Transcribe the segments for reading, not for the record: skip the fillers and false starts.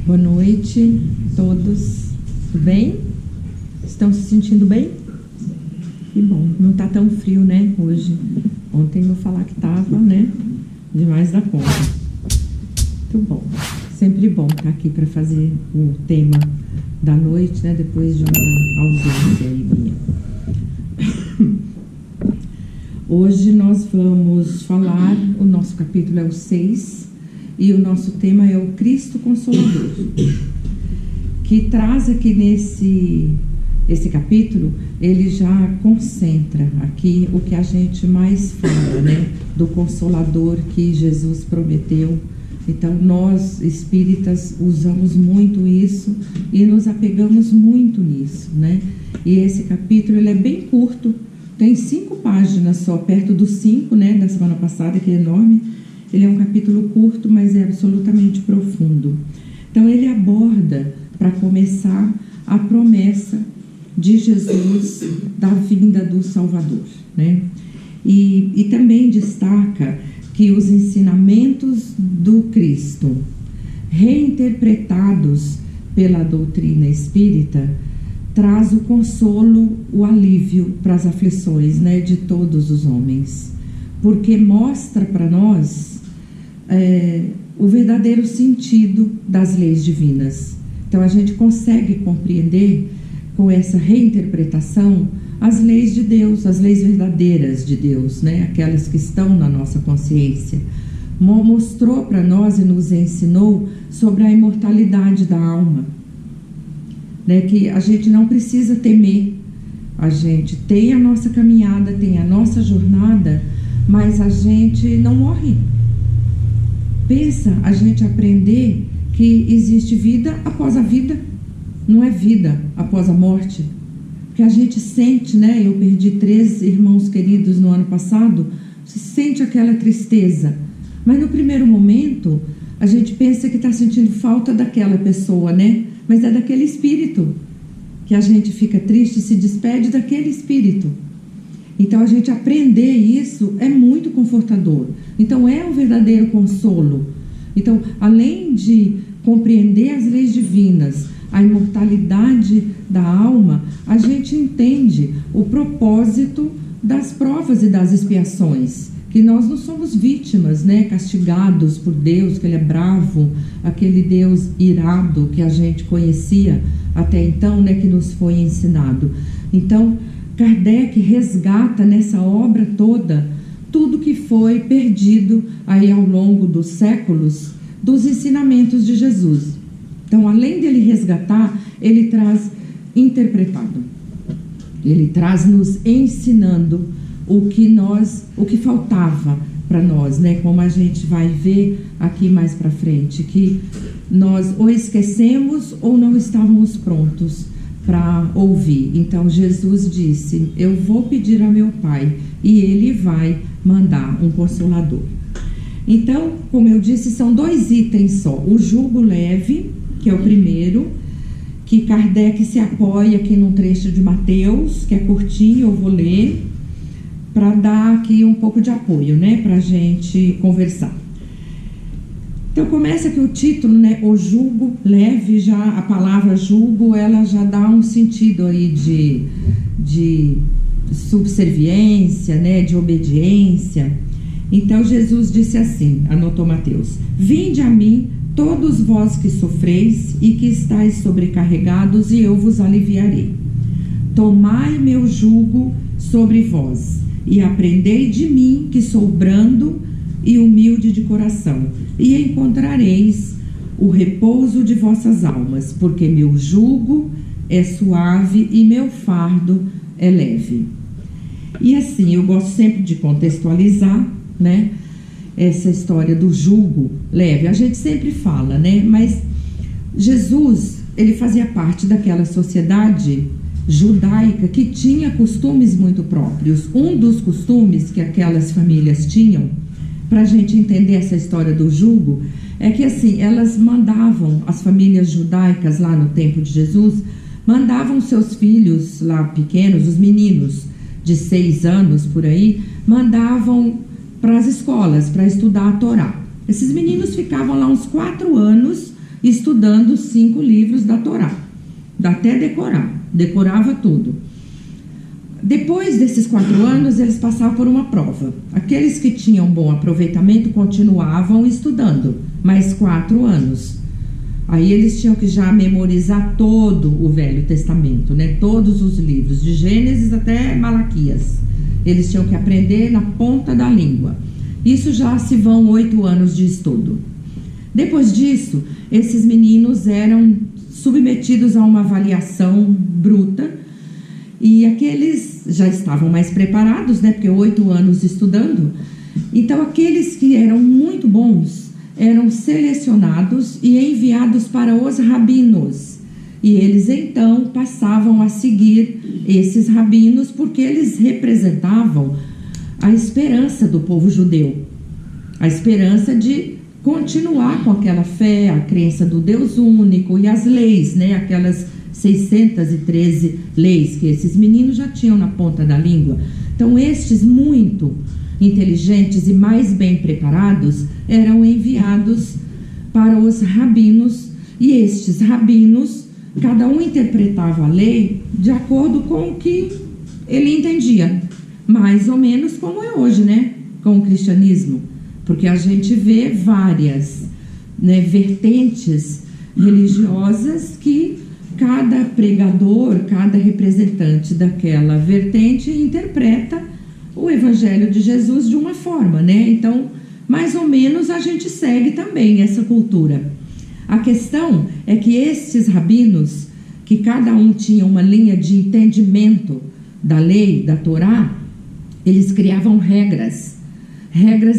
Boa noite a todos. Tudo bem? Estão se sentindo bem? Que bom. Não está tão frio, né, hoje. Ontem eu vou falar que estava, né, demais da conta. Muito bom. Sempre bom estar aqui para fazer o tema da noite, né, depois de uma ausência aí minha. Hoje nós vamos falar, o nosso capítulo é o 6, e o nosso tema é o Cristo Consolador, que traz aqui esse capítulo, ele já concentra aqui o que a gente mais fala, né, do Consolador que Jesus prometeu. Então nós espíritas usamos muito isso e nos apegamos muito nisso, né? E esse capítulo ele é bem curto, tem 5 páginas só, perto dos 5, né, da semana passada, que é enorme. Ele é um capítulo curto, mas é absolutamente profundo. Então ele aborda, para começar, a promessa de Jesus da vinda do Salvador, né? E também destaca que os ensinamentos do Cristo, reinterpretados pela doutrina espírita, traz o consolo, o alívio para as aflições, né, de todos os homens, porque mostra para nós o verdadeiro sentido das leis divinas. Então a gente consegue compreender com essa reinterpretação as leis de Deus, as leis verdadeiras de Deus, né, aquelas que estão na nossa consciência. Mostrou para nós e nos ensinou sobre a imortalidade da alma, né, que a gente não precisa temer, a gente tem a nossa caminhada, tem a nossa jornada, mas a gente não morre. Pensa a gente aprender que existe vida após a vida, não é vida após a morte, porque a gente sente, né, eu perdi 3 irmãos queridos no ano passado, você sente aquela tristeza, mas no primeiro momento a gente pensa que está sentindo falta daquela pessoa, né? Mas é daquele espírito que a gente fica triste e se despede daquele espírito. Então a gente aprender isso é muito confortador. Então é um verdadeiro consolo. Então, além de compreender as leis divinas, a imortalidade da alma, a gente entende o propósito das provas e das expiações. Que nós não somos vítimas, né, castigados por Deus, que Ele é bravo, aquele Deus irado que a gente conhecia até então, né, que nos foi ensinado. Então, Kardec resgata nessa obra toda tudo que foi perdido aí ao longo dos séculos dos ensinamentos de Jesus. Então, além dele resgatar, ele traz interpretado. Ele traz nos ensinando o que faltava para nós, né? Como a gente vai ver aqui mais para frente, que nós ou esquecemos ou não estávamos prontos para ouvir. Então Jesus disse: eu vou pedir a meu Pai e Ele vai mandar um Consolador. Então, como eu disse, são 2 itens só: o jugo leve, que é o primeiro, que Kardec se apoia aqui num trecho de Mateus, que é curtinho, eu vou ler para dar aqui um pouco de apoio, né, para a gente conversar. Então começa aqui o título, né, o jugo leve. Já a palavra jugo, ela já dá um sentido aí de subserviência, né, de obediência. Então Jesus disse assim, anotou Mateus: vinde a mim todos vós que sofreis e que estáis sobrecarregados, e eu vos aliviarei. Tomai meu jugo sobre vós e aprendei de mim, que sou brando e humilde de coração, e encontrareis o repouso de vossas almas, porque meu jugo é suave e meu fardo é leve. E assim, eu gosto sempre de contextualizar, né, essa história do jugo leve. A gente sempre fala, né, mas Jesus, ele fazia parte daquela sociedade judaica que tinha costumes muito próprios. Um dos costumes que aquelas famílias tinham, para a gente entender essa história do jugo, é que assim, elas mandavam, as famílias judaicas lá no tempo de Jesus, mandavam seus filhos lá pequenos, os meninos de 6 anos por aí, mandavam para as escolas para estudar a Torá. Esses meninos ficavam lá uns 4 anos estudando os 5 livros da Torá, até decorava tudo. Depois desses 4 anos, eles passavam por uma prova. Aqueles que tinham bom aproveitamento continuavam estudando, mais 4 anos. Aí eles tinham que já memorizar todo o Velho Testamento, né? Todos os livros, de Gênesis até Malaquias. Eles tinham que aprender na ponta da língua. Isso já se vão 8 anos de estudo. Depois disso, esses meninos eram submetidos a uma avaliação bruta, e aqueles já estavam mais preparados, né? Porque 8 anos estudando. Então, aqueles que eram muito bons eram selecionados e enviados para os rabinos. E eles, então, passavam a seguir esses rabinos, porque eles representavam a esperança do povo judeu. A esperança de continuar com aquela fé, a crença do Deus único e as leis, né? Aquelas 613 leis que esses meninos já tinham na ponta da língua. Então, estes muito inteligentes e mais bem preparados eram enviados para os rabinos, e estes rabinos, cada um interpretava a lei de acordo com o que ele entendia, mais ou menos como é hoje, né, com o cristianismo, porque a gente vê várias, né, vertentes religiosas que cada pregador, cada representante daquela vertente interpreta o Evangelho de Jesus de uma forma, né? Então, mais ou menos a gente segue também essa cultura. A questão é que esses rabinos, que cada um tinha uma linha de entendimento da lei, da Torá, eles criavam regras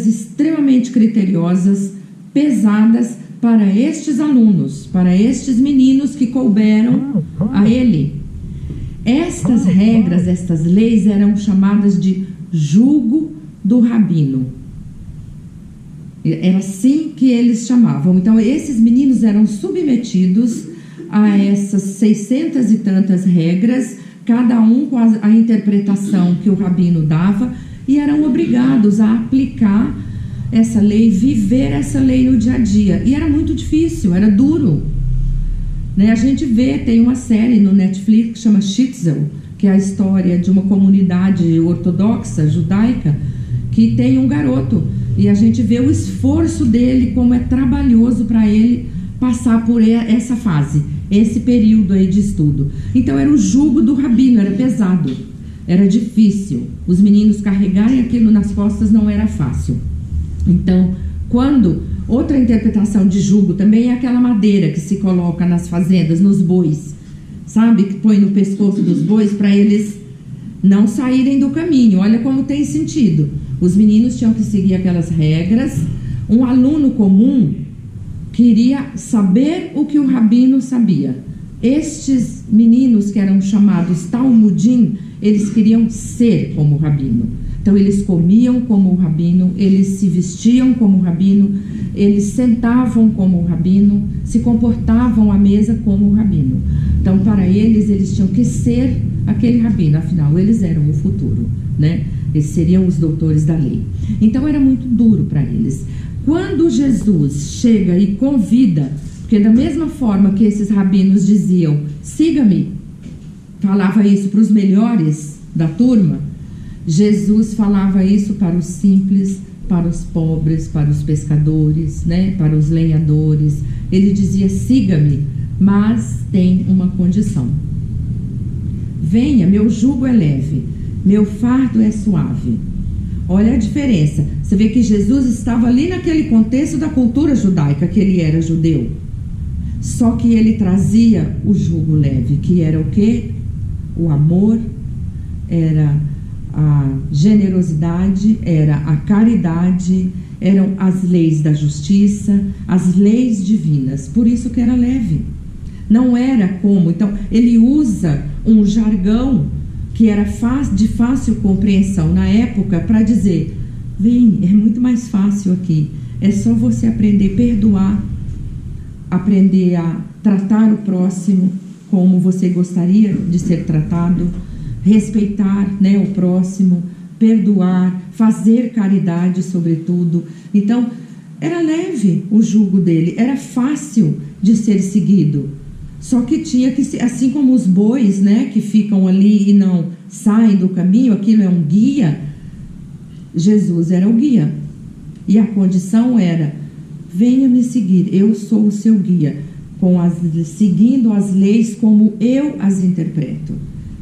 extremamente criteriosas, pesadas para estes alunos, para estes meninos que couberam a ele. Estas regras, estas leis eram chamadas de jugo do rabino. Era assim que eles chamavam. Então, esses meninos eram submetidos a essas 600 e tantas regras, cada um com a interpretação que o rabino dava, e eram obrigados a aplicar essa lei, viver essa lei no dia a dia. E era muito difícil, era duro, né? A gente vê, tem uma série no Netflix que chama Shitzel, que é a história de uma comunidade ortodoxa, judaica, que tem um garoto, e a gente vê o esforço dele, como é trabalhoso para ele passar por essa fase, esse período aí de estudo. Então era o jugo do rabino, era pesado, era difícil. Os meninos carregarem aquilo nas costas não era fácil. Então, outra interpretação de jugo também é aquela madeira que se coloca nas fazendas, nos bois, sabe? Que põe no pescoço dos bois para eles não saírem do caminho. Olha como tem sentido. Os meninos tinham que seguir aquelas regras. Um aluno comum queria saber o que o rabino sabia. Estes meninos, que eram chamados talmudim, eles queriam ser como o rabino. Então, eles comiam como o rabino, eles se vestiam como o rabino, eles sentavam como o rabino, se comportavam à mesa como o rabino. Então, para eles tinham que ser aquele rabino, afinal, eles eram o futuro, né? Eles seriam os doutores da lei. Então, era muito duro para eles. Quando Jesus chega e convida, porque da mesma forma que esses rabinos diziam, siga-me, falava isso para os melhores da turma, Jesus falava isso para os simples, para os pobres, para os pescadores, né, para os lenhadores. Ele dizia, siga-me, mas tem uma condição. Venha, meu jugo é leve, meu fardo é suave. Olha a diferença. Você vê que Jesus estava ali naquele contexto da cultura judaica, que ele era judeu. Só que ele trazia o jugo leve, que era o quê? O amor, era a generosidade, era a caridade, eram as leis da justiça, as leis divinas. Por isso que era leve. Não era como... Então, ele usa um jargão que era de fácil compreensão na época para dizer, vem, é muito mais fácil aqui. É só você aprender a perdoar, aprender a tratar o próximo como você gostaria de ser tratado, respeitar, né, o próximo, perdoar, fazer caridade, sobretudo. Então, Era leve o jugo dele, era fácil de ser seguido. Só que tinha que ser, assim como os bois, né, que ficam ali e não saem do caminho, aquilo é um guia. Jesus era o guia. E a condição era: venha me seguir, eu sou o seu guia, seguindo as leis como eu as interpreto.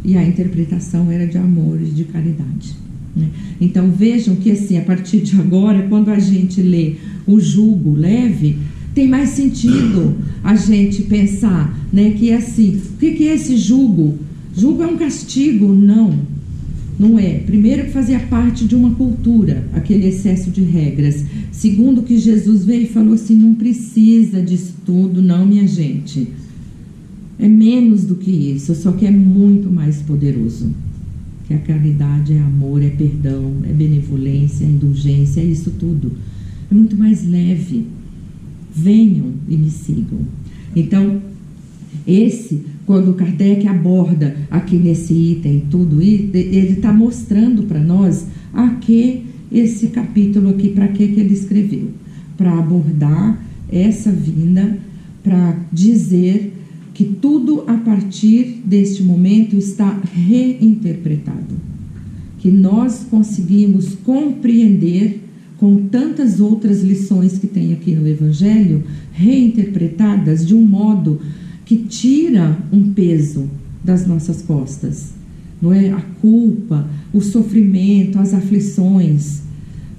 E a interpretação era de amor e de caridade, né? Então vejam que assim, a partir de agora, quando a gente lê o jugo leve, tem mais sentido a gente pensar, né, que é assim, o que é esse jugo? Jugo é um castigo? Não é. Primeiro, que fazia parte de uma cultura, aquele excesso de regras. Segundo, que Jesus veio e falou assim: não precisa disso tudo, não, minha gente. É menos do que isso, só que é muito mais poderoso. Que a caridade é amor, é perdão, é benevolência, é indulgência, é isso tudo. É muito mais leve. Venham e me sigam. Então, quando Kardec aborda aqui nesse item, tudo isso, ele está mostrando para nós a que esse capítulo aqui, para que ele escreveu. Para abordar essa vinda, para dizer que tudo a partir deste momento está reinterpretado. Que nós conseguimos compreender com tantas outras lições que tem aqui no Evangelho, reinterpretadas de um modo que tira um peso das nossas costas, não é? A culpa, o sofrimento, as aflições.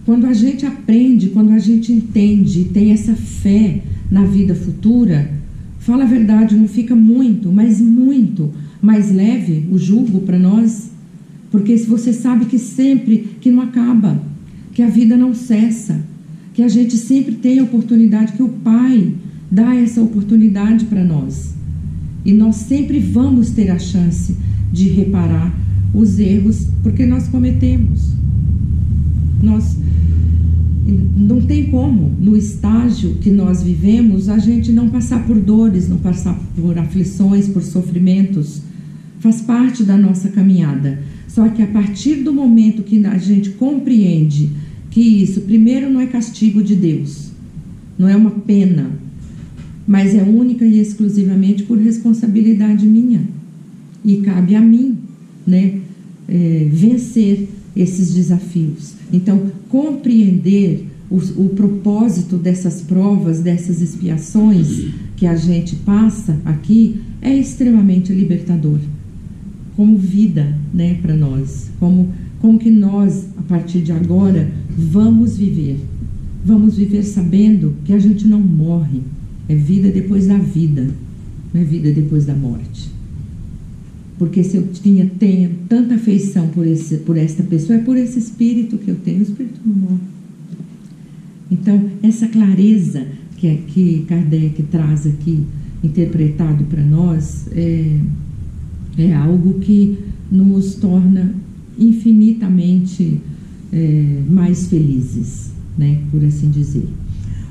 Quando a gente aprende, quando a gente entende e tem essa fé na vida futura, fala a verdade, não fica muito mais leve o jugo para nós, porque se você sabe que sempre, que não acaba, que a vida não cessa, que a gente sempre tem a oportunidade, que o Pai dá essa oportunidade para nós. E nós sempre vamos ter a chance de reparar os erros, porque nós cometemos. Não tem como, no estágio que nós vivemos, a gente não passar por dores, não passar por aflições, por sofrimentos. Faz parte da nossa caminhada. Só que a partir do momento que a gente compreende que isso, primeiro, não é castigo de Deus, não é uma pena, mas é única e exclusivamente por responsabilidade minha. E cabe a mim, né, vencer esses desafios. Então, compreender o propósito dessas provas, dessas expiações que a gente passa aqui, é extremamente libertador. Como vida, né, para nós. Como que nós, a partir de agora, vamos viver. Vamos viver sabendo que a gente não morre. É vida depois da vida, não é vida depois da morte. Porque se eu tenho tanta afeição por esta pessoa, é por esse espírito que eu tenho. O espírito não morre. Então, essa clareza que Kardec traz aqui, interpretado para nós, é algo que nos torna infinitamente mais felizes, né, por assim dizer.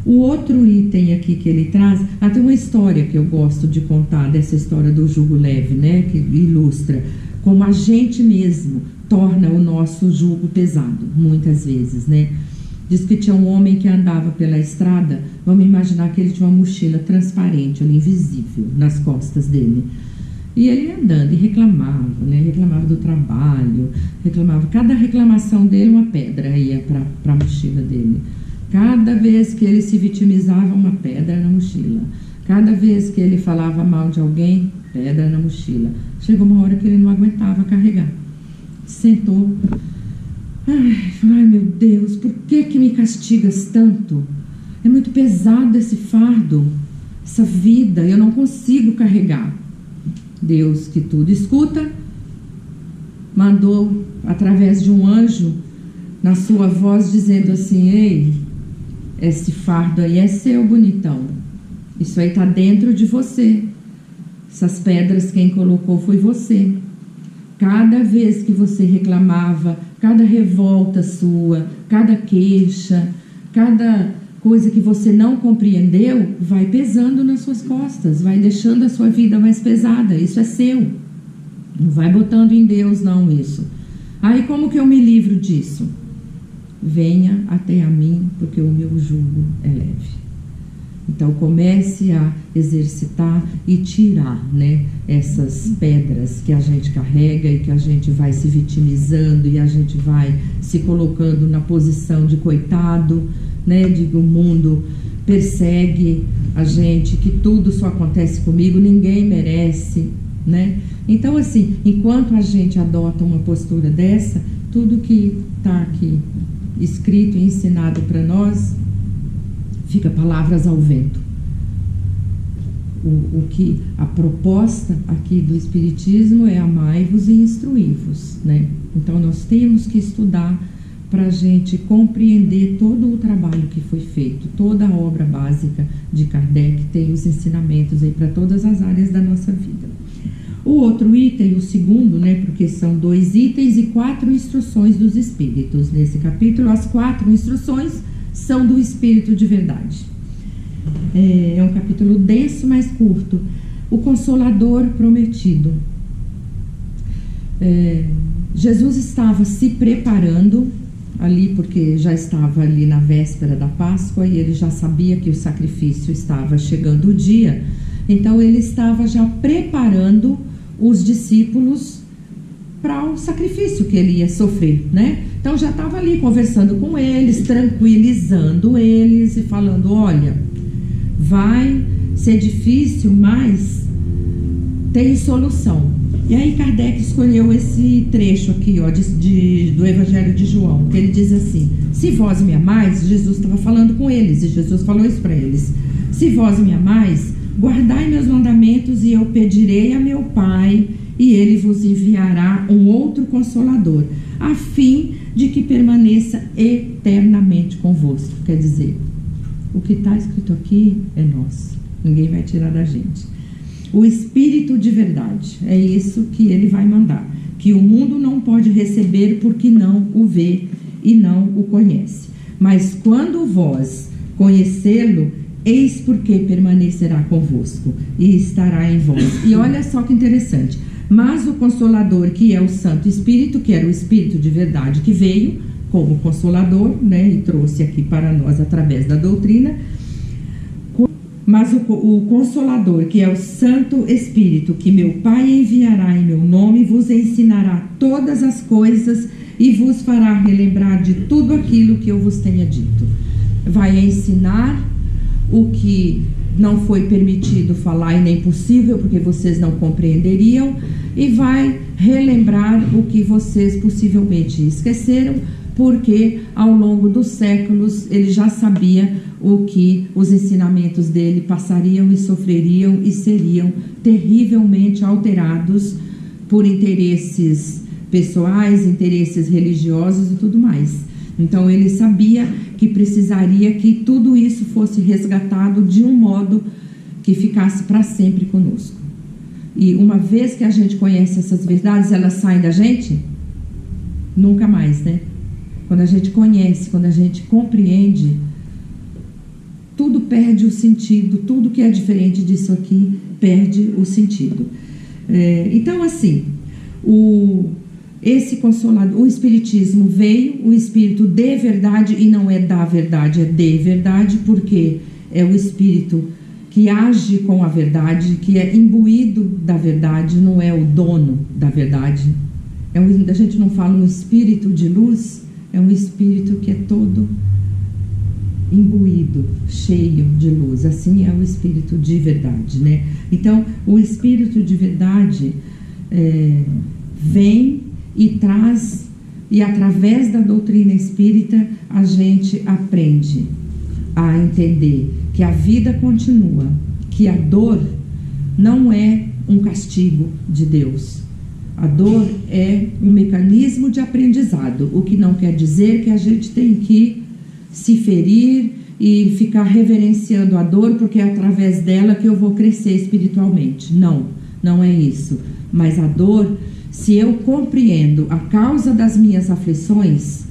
O outro item aqui que ele traz, tem uma história que eu gosto de contar, dessa história do jugo leve, né, que ilustra como a gente mesmo torna o nosso jugo pesado, muitas vezes, né. Diz que tinha um homem que andava pela estrada, vamos imaginar que ele tinha uma mochila transparente, ali, invisível, nas costas dele. E ele andando e reclamava, né? Reclamava do trabalho, cada reclamação dele uma pedra ia para a mochila dele. Cada vez que ele se vitimizava, uma pedra na mochila. Cada vez que ele falava mal de alguém, pedra na mochila. Chegou uma hora que ele não aguentava carregar. Sentou. Ai, meu Deus, por que me castigas tanto? É muito pesado esse fardo, essa vida, eu não consigo carregar. Deus, que tudo escuta, mandou através de um anjo na sua voz dizendo assim: ei, esse fardo aí é seu, bonitão, isso aí está dentro de você, essas pedras quem colocou foi você. Cada vez que você reclamava, cada revolta sua, cada queixa, cada coisa que você não compreendeu, vai pesando nas suas costas, vai deixando a sua vida mais pesada. Isso é seu. Não vai botando em Deus, não, isso. Aí como que eu me livro disso? venha até a mim, porque o meu jugo é leve. Então comece a exercitar e tirar, né, essas pedras que a gente carrega e que a gente vai se vitimizando e a gente vai se colocando na posição de coitado, né, de que o mundo persegue a gente, que tudo só acontece comigo, ninguém merece, né? Então, assim, enquanto a gente adota uma postura dessa, tudo que está aqui escrito e ensinado para nós fica palavras ao vento. O que a proposta aqui do Espiritismo é amai-vos e instruí-vos, né? Então nós temos que estudar para a gente compreender todo o trabalho que foi feito, toda a obra básica de Kardec tem os ensinamentos aí para todas as áreas da nossa vida. O outro item, o segundo, né, porque são 2 itens e 4 instruções dos Espíritos. Nesse capítulo, as 4 instruções são do Espírito de verdade. É um capítulo denso, mas curto. O Consolador Prometido. Jesus estava se preparando ali, porque já estava ali na véspera da Páscoa e ele já sabia que o sacrifício estava chegando o dia. Então ele estava já preparando os discípulos para o sacrifício que ele ia sofrer, né? Então já estava ali conversando com eles, tranquilizando eles e falando, olha, vai ser difícil, mas tem solução. E aí Kardec escolheu esse trecho aqui, ó, do Evangelho de João, que ele diz assim, se vós me amais, Jesus estava falando com eles, e Jesus falou isso para eles, se vós me amais, guardai meus mandamentos e eu pedirei a meu Pai, e ele vos enviará um outro Consolador, a fim de que permaneça eternamente convosco. Quer dizer, o que está escrito aqui é nosso, ninguém vai tirar da gente. O Espírito de verdade, é isso que ele vai mandar, que o mundo não pode receber porque não o vê e não o conhece. Mas quando vós conhecê-lo, eis porque permanecerá convosco e estará em vós. E olha só que interessante, mas o Consolador, que é o Santo Espírito, que era o Espírito de verdade que veio como Consolador, né, e trouxe aqui para nós através da doutrina, mas o Consolador, que é o Santo Espírito, que meu Pai enviará em meu nome, vos ensinará todas as coisas e vos fará relembrar de tudo aquilo que eu vos tenha dito. Vai ensinar o que não foi permitido falar e nem possível, porque vocês não compreenderiam, e vai relembrar o que vocês possivelmente esqueceram, porque ao longo dos séculos ele já sabia o que os ensinamentos dele passariam e sofreriam e seriam terrivelmente alterados por interesses pessoais, interesses religiosos e tudo mais. Então ele sabia que precisaria que tudo isso fosse resgatado de um modo que ficasse para sempre conosco. E uma vez que a gente conhece essas verdades, elas saem da gente? Nunca mais, né? Quando a gente conhece, quando a gente compreende, tudo perde o sentido, tudo que é diferente disso aqui perde o sentido. Então, assim, esse Consolador, o Espiritismo veio, o Espírito de verdade, e não é da verdade, é de verdade, porque é o Espírito que age com a verdade, que é imbuído da verdade, não é o dono da verdade. A gente não fala um espírito de luz, é um espírito que é todo imbuído, cheio de luz. Assim é o espírito de verdade, né? Então, o espírito de verdade vem e traz, e através da doutrina espírita a gente aprende a entender que a vida continua, que a dor não é um castigo de Deus. A dor é um mecanismo de aprendizado, o que não quer dizer que a gente tem que se ferir e ficar reverenciando a dor, porque é através dela que eu vou crescer espiritualmente. Não, não é isso. Mas a dor, se eu compreendo a causa das minhas aflições,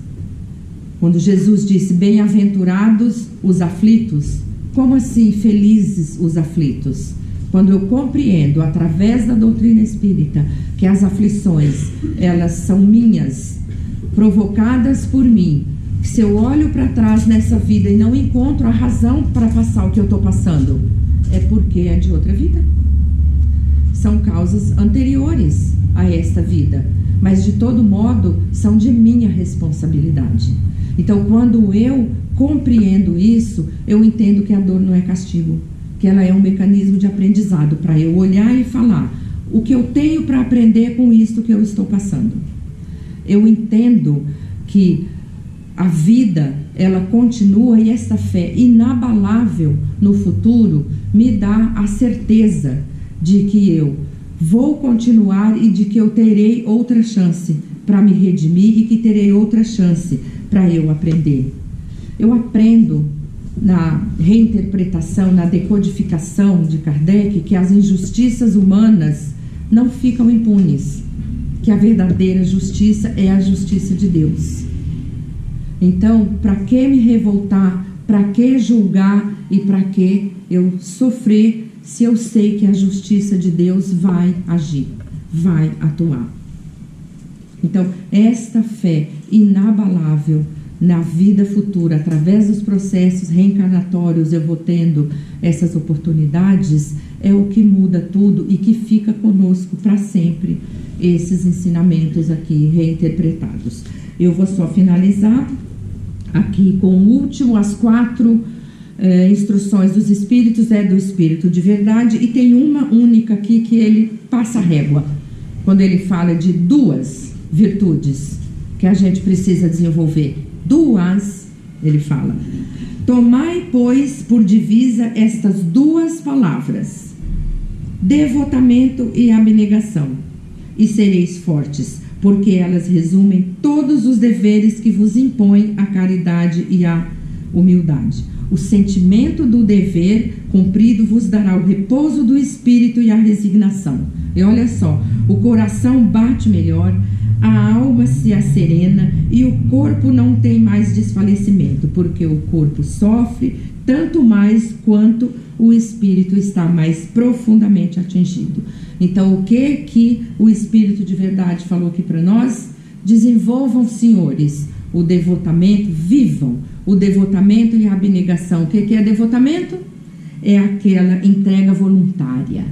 quando Jesus disse, bem-aventurados os aflitos, como assim felizes os aflitos? Quando eu compreendo, através da doutrina espírita, que as aflições, elas são minhas, provocadas por mim, Se eu olho para trás nessa vida e não encontro a razão para passar o que eu estou passando, é porque é de outra vida. São causas anteriores a esta vida, mas de todo modo são de minha responsabilidade. Então, quando eu compreendo isso, eu entendo que a dor não é castigo, que ela é um mecanismo de aprendizado para eu olhar e falar o que eu tenho para aprender com isto que eu estou passando. Eu entendo que a vida, ela continua, e essa fé inabalável no futuro me dá a certeza de que eu vou continuar e de que eu terei outra chance para me redimir e que terei outra chance para eu aprender. Eu aprendo na reinterpretação, na decodificação de Kardec, que as injustiças humanas não ficam impunes, que a verdadeira justiça é a justiça de Deus. Então, para que me revoltar, para que julgar e para que eu sofrer, se eu sei que a justiça de Deus vai agir, vai atuar. Então, esta fé inabalável na vida futura, através dos processos reencarnatórios, eu vou tendo essas oportunidades, é o que muda tudo e que fica conosco para sempre, esses ensinamentos aqui reinterpretados. Eu vou só finalizar aqui com o último, as 4 instruções dos Espíritos, é do Espírito de Verdade, e tem uma única aqui que ele passa a régua, quando ele fala de 2 virtudes que a gente precisa desenvolver. 2, ele fala: tomai, pois, por divisa estas 2 palavras, devotamento e abnegação, e sereis fortes, porque elas resumem todos os deveres que vos impõem a caridade e a humildade. O sentimento do dever cumprido vos dará o repouso do espírito e a resignação. E olha só, o coração bate melhor, a alma se asserena e o corpo não tem mais desfalecimento, porque o corpo sofre tanto mais quanto o espírito está mais profundamente atingido. Então, o que o Espírito de Verdade falou aqui para nós? Desenvolvam, senhores, o devotamento, vivam o devotamento e a abnegação. O que é devotamento? É aquela entrega voluntária.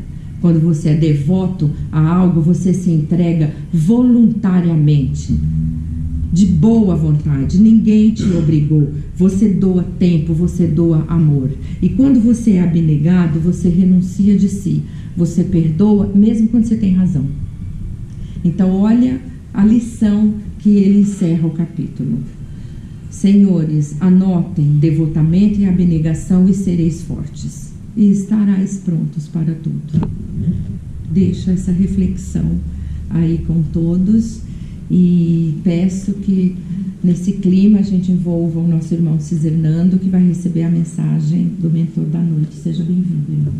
Quando você é devoto a algo, você se entrega voluntariamente, de boa vontade, ninguém te obrigou. Você doa tempo, você doa amor. E quando você é abnegado, você renuncia de si. Você perdoa, mesmo quando você tem razão. Então, olha a lição que ele encerra o capítulo. Senhores, anotem devotamento e abnegação e sereis fortes, e estarás prontos para tudo. Deixo essa reflexão aí com todos e peço que nesse clima a gente envolva o nosso irmão Cisernando, que vai receber a mensagem do mentor da noite. Seja bem-vindo, irmão.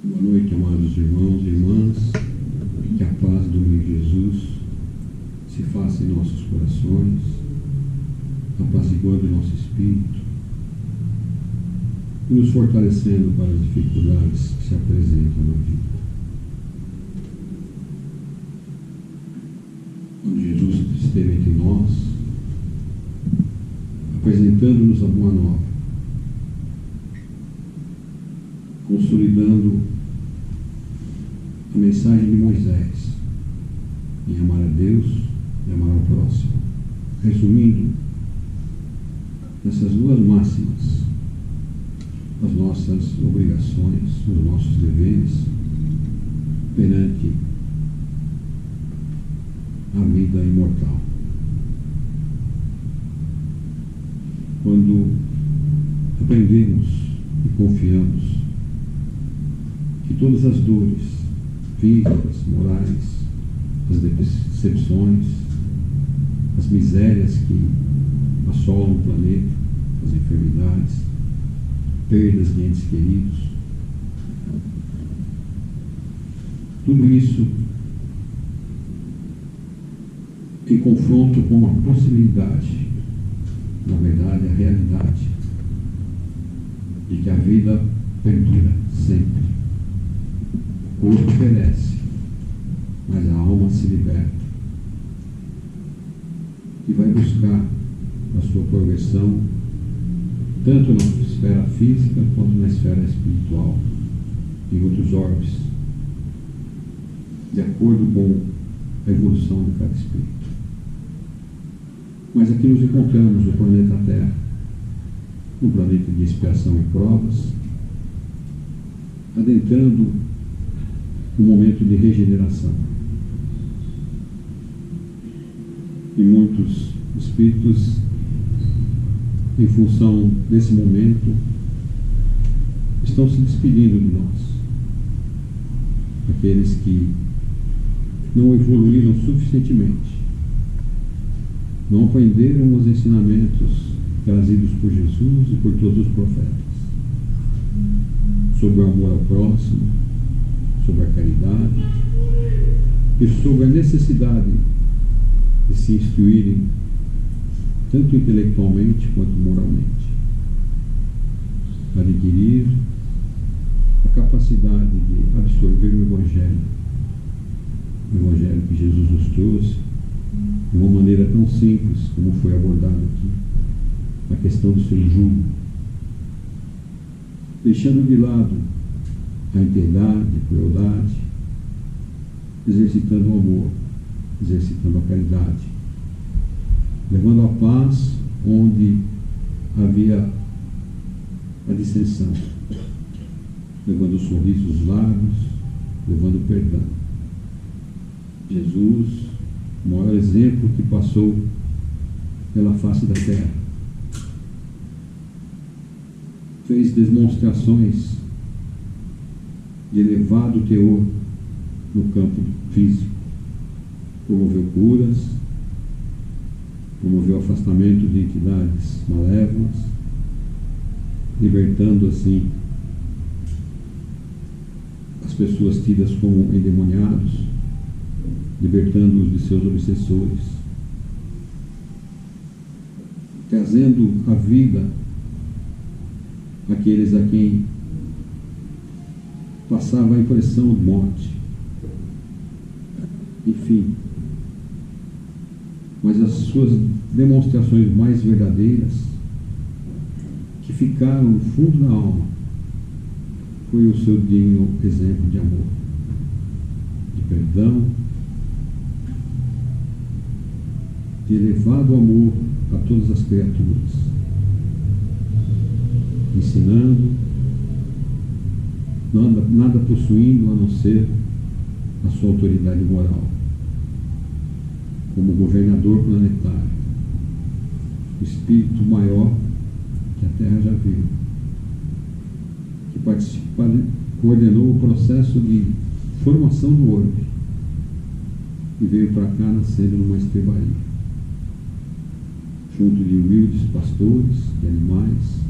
Boa noite, amados irmãos e irmãs. Que a paz do meu Jesus se faça em nossos corações, apaziguando o nosso espírito e nos fortalecendo para as dificuldades que se apresentam na vida. Quando Jesus esteve entre nós, apresentando-nos a boa nova, consolidando a mensagem de Moisés em amar a Deus e amar ao próximo, resumindo nessas 2 máximas as nossas obrigações, os nossos deveres perante a vida imortal. Quando aprendemos e confiamos que todas as dores físicas, morais, as decepções, as misérias que assolam o planeta, as enfermidades, perdas de entes queridos, tudo isso em confronto com a possibilidade, na verdade, a realidade de que a vida perdura sempre. O corpo perece, mas a alma se liberta e vai buscar a sua progressão tanto na esfera física quanto na esfera espiritual, em outros orbes, de acordo com a evolução de cada espírito. Mas aqui nos encontramos no planeta Terra, no planeta de expiação e provas, adentrando um momento de regeneração. E muitos espíritos, em função desse momento, estão se despedindo de nós. Aqueles que não evoluíram suficientemente, não aprenderam os ensinamentos trazidos por Jesus e por todos os profetas sobre o amor ao próximo, sobre a caridade e sobre a necessidade de se instruírem tanto intelectualmente quanto moralmente, adquirir a capacidade de absorver o Evangelho que Jesus nos trouxe de uma maneira tão simples como foi abordado aqui, a questão do seu jugo, deixando de lado a impiedade, a crueldade, exercitando o amor, exercitando a caridade, levando a paz onde havia a dissensão, levando o sorriso aos lábios, levando o perdão. Jesus, o maior exemplo que passou pela face da terra, fez demonstrações de elevado teor no campo físico, promoveu curas, promoveu afastamento de entidades malévolas, libertando assim as pessoas tidas como endemoniados, libertando-os de seus obsessores, trazendo a vida àqueles a quem passava a impressão de morte. Enfim, mas as suas demonstrações mais verdadeiras, que ficaram no fundo da alma, foi o seu digno exemplo de amor, de perdão, de elevado amor a todas as criaturas, ensinando, nada possuindo a não ser a sua autoridade moral, como governador planetário, o espírito maior que a Terra já viu, que coordenou o processo de formação do orbe e veio para cá nascendo numa estrebaria, junto de humildes pastores de animais,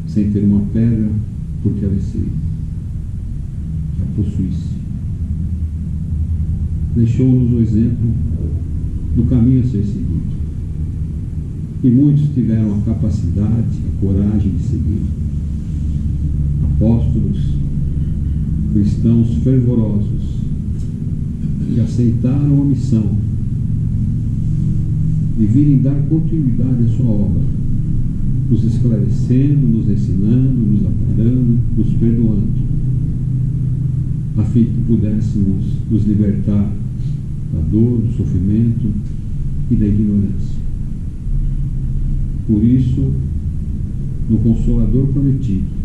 sem ter uma pedra por cabeceira que a possuísse. Deixou-nos o exemplo do caminho a ser seguido. E muitos tiveram a capacidade, a coragem de seguir. Apóstolos, cristãos fervorosos, que aceitaram a missão de virem dar continuidade à sua obra, nos esclarecendo, nos ensinando, nos amparando, nos perdoando, a fim de que pudéssemos nos libertar da dor, do sofrimento e da ignorância. Por isso, no Consolador prometido,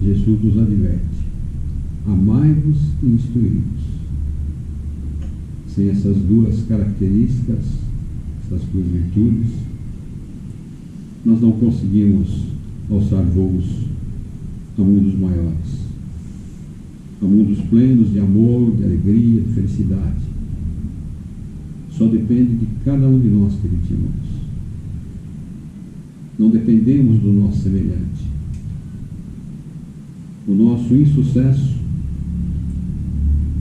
Jesus nos adverte: amai-vos e instruí-vos. Sem essas duas características, essas duas virtudes, nós não conseguimos alçar voos a mundos maiores, a mundos plenos de amor, de alegria, de felicidade. Só depende de cada um de nós, queridos irmãos. Não dependemos do nosso semelhante. O nosso insucesso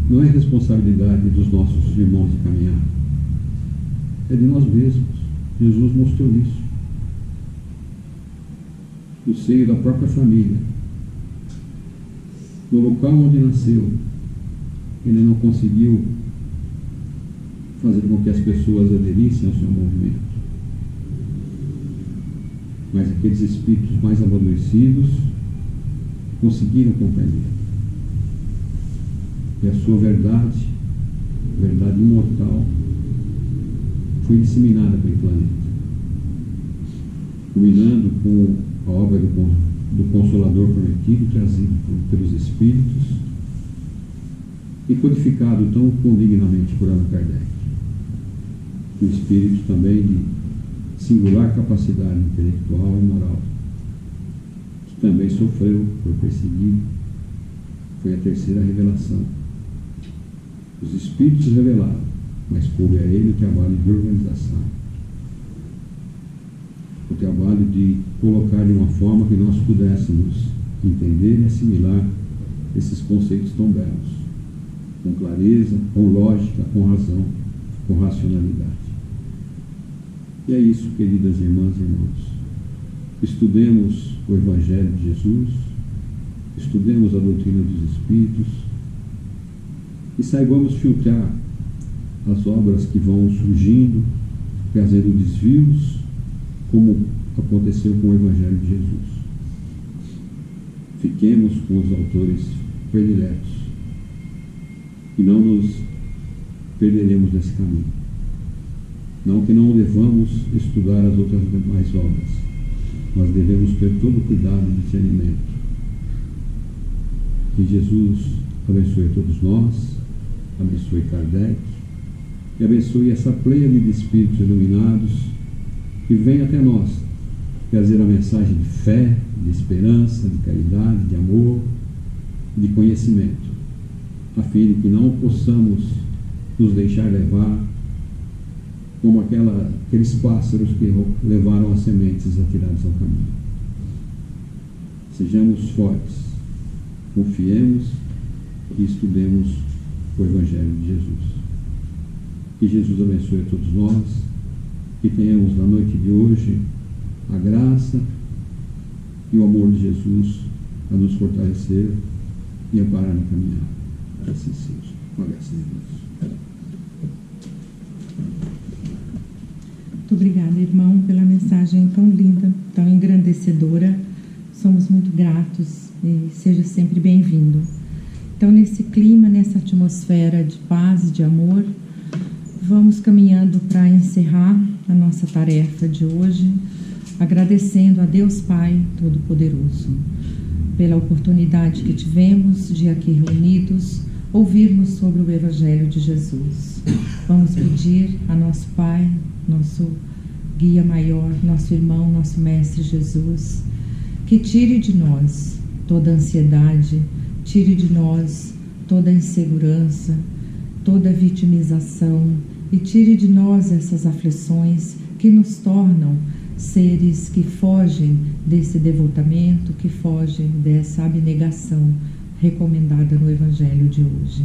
não é responsabilidade dos nossos irmãos de caminhar, é de nós mesmos. Jesus mostrou isso. no seio da própria família, no local onde nasceu, ele não conseguiu fazer com que as pessoas aderissem ao seu movimento. Mas aqueles espíritos mais amadurecidos conseguiram compreender. E a sua verdade, verdade imortal, foi disseminada pelo planeta, culminando com a obra do Consolador Prometido, trazido pelos Espíritos e codificado tão condignamente por Allan Kardec. Um espírito também de singular capacidade intelectual e moral, que também sofreu, foi perseguido. Foi a terceira revelação. Os Espíritos revelaram, mas coube a ele o trabalho de organização, o trabalho de colocar de uma forma que nós pudéssemos entender e assimilar esses conceitos tão belos, com clareza, com lógica, com razão, com racionalidade. E é isso, queridas irmãs e irmãos. Estudemos o Evangelho de Jesus, estudemos a doutrina dos Espíritos e saibamos filtrar as obras que vão surgindo, trazendo desvios, como aconteceu com o Evangelho de Jesus. Fiquemos com os autores prediletos e não nos perderemos nesse caminho. Não que não devamos estudar as outras demais obras, mas devemos ter todo o cuidado e discernimento. Que Jesus abençoe todos nós, abençoe Kardec e abençoe essa pleiade de espíritos iluminados que vem até nós trazer a mensagem de fé, de esperança, de caridade, de amor, de conhecimento, a fim de que não possamos nos deixar levar como aqueles pássaros que levaram as sementes atiradas ao caminho. Sejamos fortes, confiemos e estudemos o Evangelho de Jesus. Que Jesus abençoe a todos nós, que tenhamos na noite de hoje a graça e o amor de Jesus a nos fortalecer e amparar na caminhada. Que assim seja. Com a graça de Deus. Muito obrigada, irmão, pela mensagem tão linda, tão engrandecedora. Somos muito gratos e seja sempre bem-vindo. Então, nesse clima, nessa atmosfera de paz, de amor, vamos caminhando para encerrar a nossa tarefa de hoje, agradecendo a Deus Pai Todo-Poderoso pela oportunidade que tivemos de aqui reunidos ouvirmos sobre o Evangelho de Jesus. Vamos pedir a nosso Pai, nosso guia maior, nosso irmão, nosso Mestre Jesus, que tire de nós toda a ansiedade, tire de nós toda a insegurança, toda a vitimização e tire de nós essas aflições que nos tornam seres que fogem desse devotamento, que fogem dessa abnegação recomendada no Evangelho de hoje.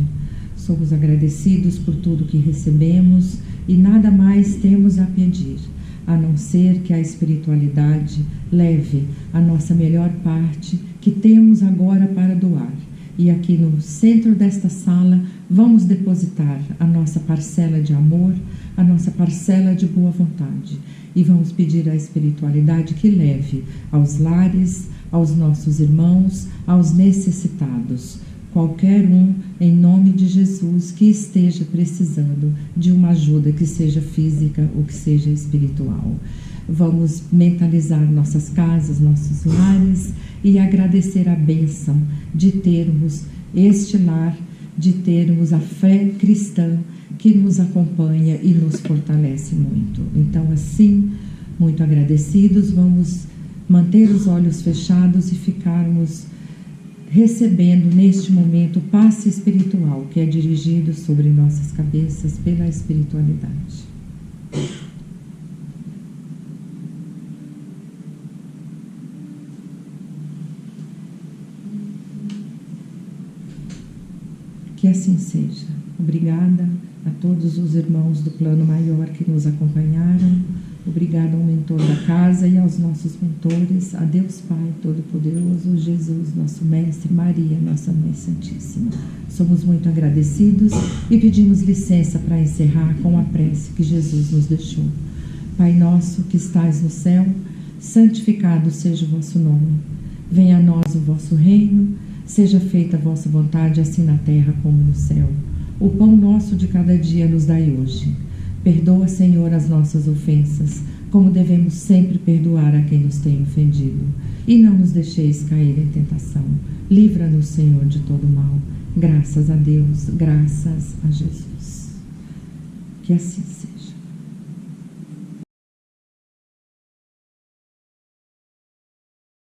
Somos agradecidos por tudo que recebemos e nada mais temos a pedir, a não ser que a espiritualidade leve a nossa melhor parte que temos agora para doar. E aqui no centro desta sala vamos depositar a nossa parcela de amor, a nossa parcela de boa vontade. E vamos pedir à espiritualidade que leve aos lares, aos nossos irmãos, aos necessitados, qualquer um, em nome de Jesus, que esteja precisando de uma ajuda, que seja física ou que seja espiritual. Vamos mentalizar nossas casas, nossos lares e agradecer a bênção de termos este lar, de termos a fé cristã que nos acompanha e nos fortalece muito. Então, assim, muito agradecidos, vamos manter os olhos fechados e ficarmos recebendo neste momento o passe espiritual que é dirigido sobre nossas cabeças pela espiritualidade. Que assim seja. Obrigada a todos os irmãos do plano maior que nos acompanharam Obrigado ao mentor da casa e aos nossos mentores, a Deus Pai Todo-Poderoso, Jesus, nosso Mestre, Maria, nossa Mãe Santíssima. Somos muito agradecidos e pedimos licença para encerrar com a prece que Jesus nos deixou. Pai nosso que estais no céu, santificado seja o vosso nome. Venha a nós o vosso reino, seja feita a vossa vontade, assim na terra como no céu. O pão nosso de cada dia nos dai hoje. Perdoa, Senhor, as nossas ofensas, como devemos sempre perdoar a quem nos tem ofendido. E não nos deixeis cair em tentação. Livra-nos, Senhor, de todo mal. Graças a Deus, graças a Jesus. Que assim seja.